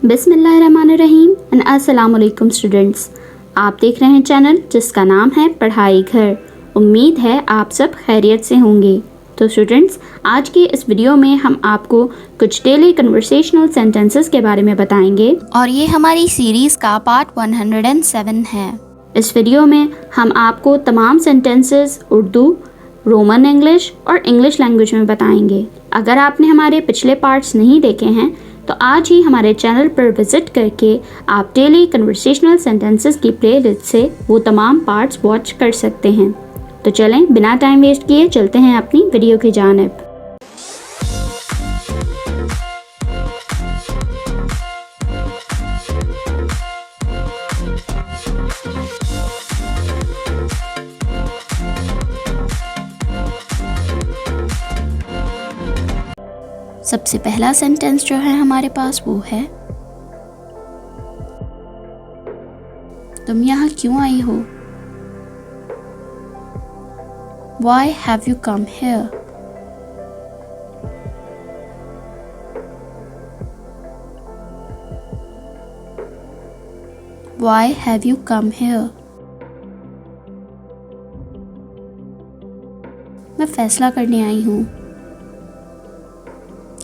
बिस्मिल्लाहिर्रहमानिर्रहीम एंड अस्सलाम वालेकुम स्टूडेंट्स। आप देख रहे हैं चैनल जिसका नाम है पढ़ाई घर। उम्मीद है आप सब खैरियत से होंगे। तो स्टूडेंट्स, आज के इस वीडियो में हम आपको कुछ डेली कन्वर्सेशनल सेंटेंसेस के बारे में बताएंगे और ये हमारी सीरीज़ का पार्ट 107 है। इस वीडियो में हम आपको तमाम सेंटेंसेस उर्दू, रोमन इंग्लिश और इंग्लिश लैंग्वेज में बताएंगे। अगर आपने हमारे पिछले पार्ट्स नहीं देखे हैं तो आज ही हमारे चैनल पर विज़िट करके आप डेली कन्वर्सेशनल सेंटेंसेस की प्लेलिस्ट से वो तमाम पार्ट्स वॉच कर सकते हैं। तो चलें बिना टाइम वेस्ट किए चलते हैं अपनी वीडियो की जानिब। सबसे पहला सेंटेंस जो है हमारे पास वो है, तुम यहाँ क्यों आई हो? Why have you come here? Why have you come here? मैं फैसला करने आई हूँ।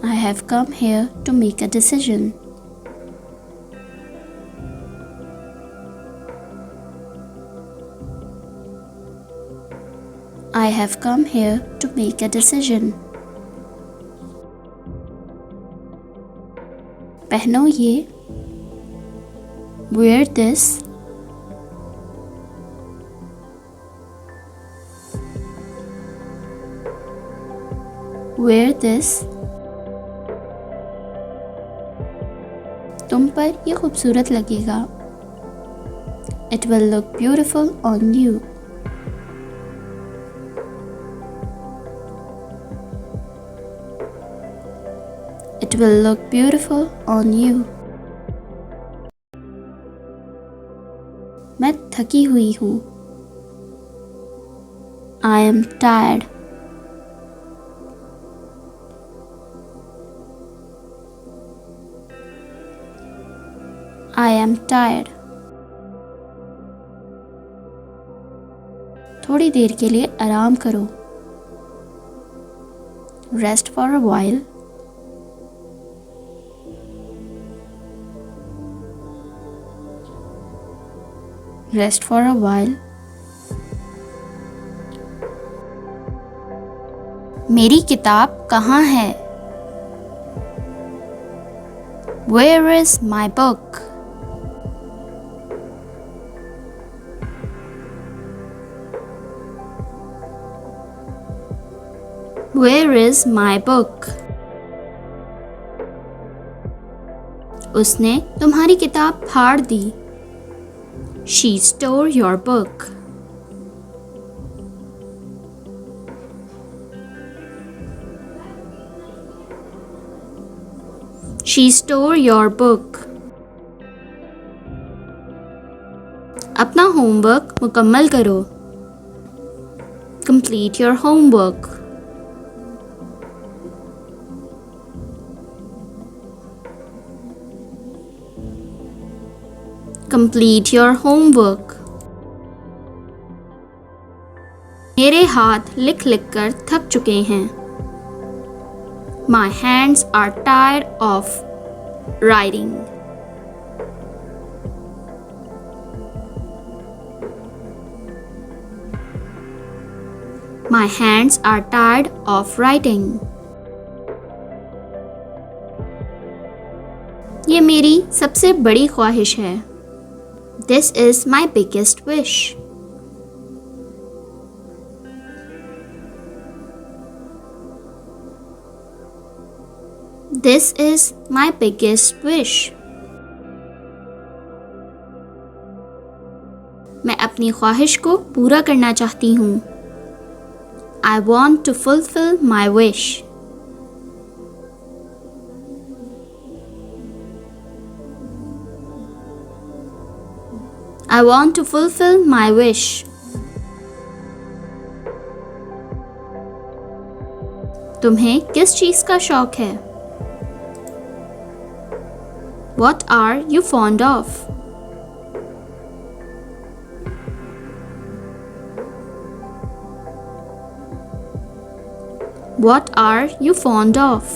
I have come here to make a decision. I have come here to make a decision. पहनो ये, wear this. Wear this. तुम पर ये खूबसूरत लगेगा। It will look beautiful on you. It will look beautiful on you. मैं थकी हुई हूँ। I am tired. I am tired. थोड़ी देर के लिए आराम करो। Rest for a while. Rest for a while. मेरी किताब कहाँ है? Where is my book? Where is my book? उसने तुम्हारी किताब फाड़ दी। She stole your book. She stole your book. अपना होमवर्क मुकम्मल करो। Complete your homework. Complete your homework. मेरे हाथ लिख लिख कर थक चुके हैं। My hands are tired of writing. My hands are tired of writing. ये मेरी सबसे बड़ी ख्वाहिश है। This is my biggest wish. This is my biggest wish. मैं अपनी ख्वाहिश को पूरा करना चाहती हूँ। I want to fulfill my wish. I want to fulfill my wish. तुम्हें किस चीज़ का शौक है? What are you fond of? What are you fond of?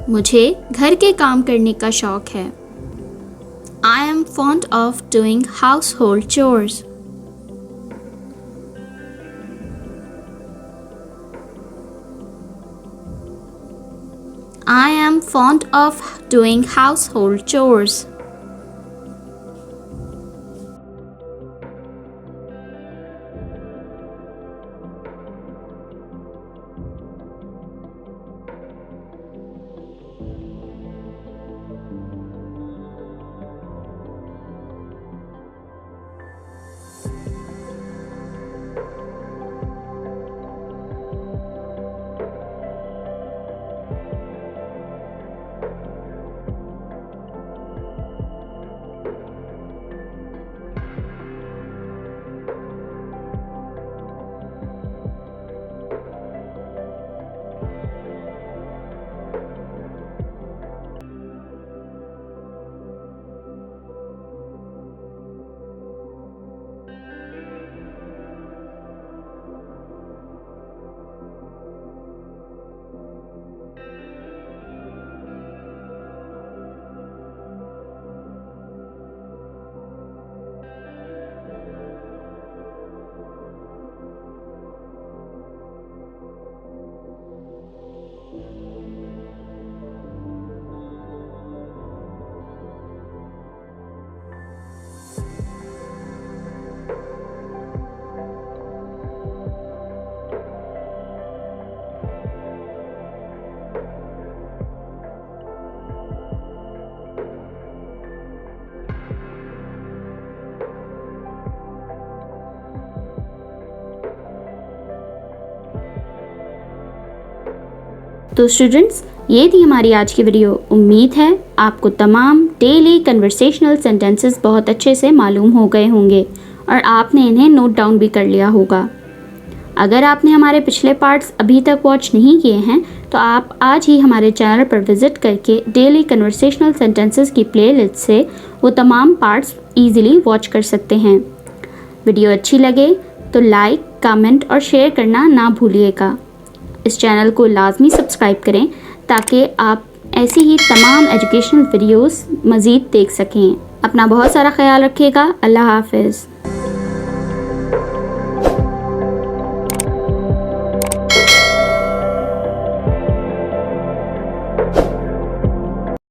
मुझे घर के काम करने का शौक है। I am fond of doing household chores. I am fond of doing household chores. तो स्टूडेंट्स, ये थी हमारी आज की वीडियो। उम्मीद है आपको तमाम डेली कन्वर्सेशनल सेंटेंसेस बहुत अच्छे से मालूम हो गए होंगे और आपने इन्हें नोट डाउन भी कर लिया होगा। अगर आपने हमारे पिछले पार्ट्स अभी तक वॉच नहीं किए हैं तो आप आज ही हमारे चैनल पर विज़िट करके डेली कन्वर्सेशनल सेंटेंसेस की प्लेलिस्ट से वो तमाम पार्ट्स ईज़िली वॉच कर सकते हैं। वीडियो अच्छी लगे तो लाइक, कमेंट और शेयर करना ना भूलिएगा। इस चैनल को लाजमी सब्सक्राइब करें ताकि आप ऐसी ही तमाम एजुकेशनल वीडियोस मज़ीद देख सकें। अपना बहुत सारा ख्याल रखिएगा। अल्लाह हाफ़िज़।